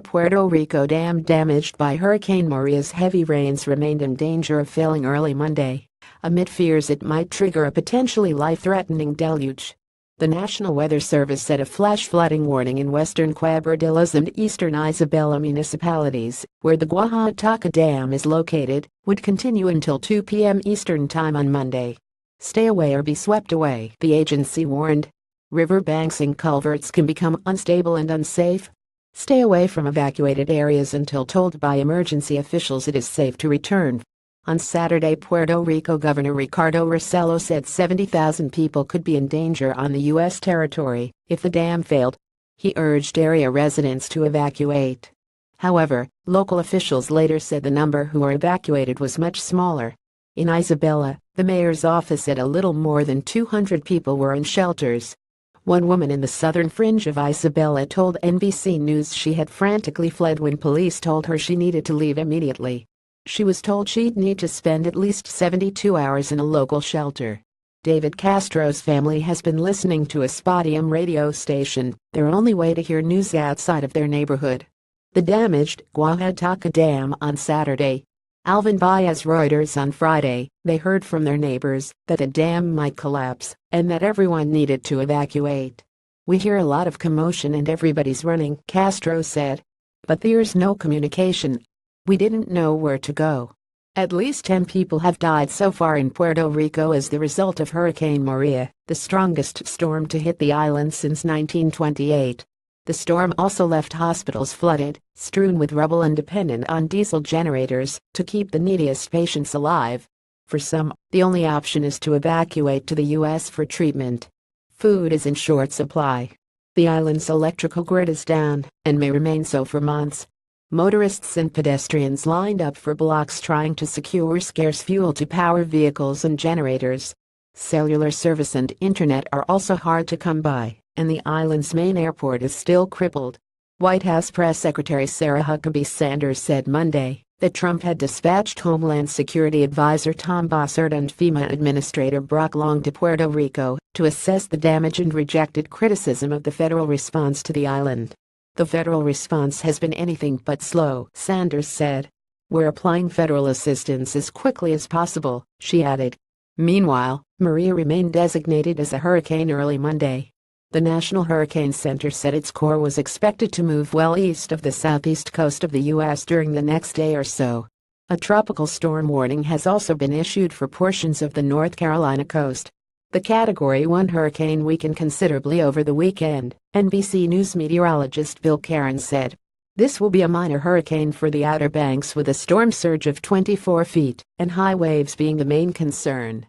Puerto Rico dam damaged by Hurricane Maria's heavy rains remained in danger of failing early Monday, amid fears it might trigger a potentially life-threatening deluge. The National Weather Service said a flash flooding warning in western Quebradillas and eastern Isabela municipalities, where the Guajataca Dam is located, would continue until 2 p.m. Eastern Time on Monday. Stay away or be swept away, the agency warned. River banks and culverts can become unstable and unsafe. Stay away from evacuated areas until told by emergency officials it is safe to return. On Saturday, Puerto Rico Governor Ricardo Rossello said 70,000 people could be in danger on the U.S. territory if the dam failed. He urged area residents to evacuate. However, local officials later said the number who were evacuated was much smaller. In Isabela, the mayor's office said a little more than 200 people were in shelters. One woman in the southern fringe of Isabela told NBC News she had frantically fled when police told her she needed to leave immediately. She was told she'd need to spend at least 72 hours in a local shelter. David Castro's family has been listening to a Spottium radio station, their only way to hear news outside of their neighborhood. The damaged Guajataca Dam on Saturday. Alvin Baez Reuters on Friday, they heard from their neighbors that the dam might collapse and that everyone needed to evacuate. We hear a lot of commotion and everybody's running, Castro said. But there's no communication. We didn't know where to go. At least 10 people have died so far in Puerto Rico as the result of Hurricane Maria, the strongest storm to hit the island since 1928. The storm also left hospitals flooded, strewn with rubble and dependent on diesel generators to keep the neediest patients alive. For some, the only option is to evacuate to the U.S. for treatment. Food is in short supply. The island's electrical grid is down and may remain so for months. Motorists and pedestrians lined up for blocks trying to secure scarce fuel to power vehicles and generators. Cellular service and internet are also hard to come by, and the island's main airport is still crippled. White House Press Secretary Sarah Huckabee Sanders said Monday that Trump had dispatched Homeland Security Advisor Tom Bossert and FEMA Administrator Brock Long to Puerto Rico to assess the damage and rejected criticism of the federal response to the island. The federal response has been anything but slow, Sanders said. We're applying federal assistance as quickly as possible, she added. Meanwhile, Maria remained designated as a hurricane early Monday. The National Hurricane Center said its core was expected to move well east of the southeast coast of the U.S. during the next day or so. A tropical storm warning has also been issued for portions of the North Carolina coast. The Category 1 hurricane weakened considerably over the weekend, NBC News meteorologist Bill Caron said. This will be a minor hurricane for the Outer Banks with a storm surge of 24 feet and high waves being the main concern.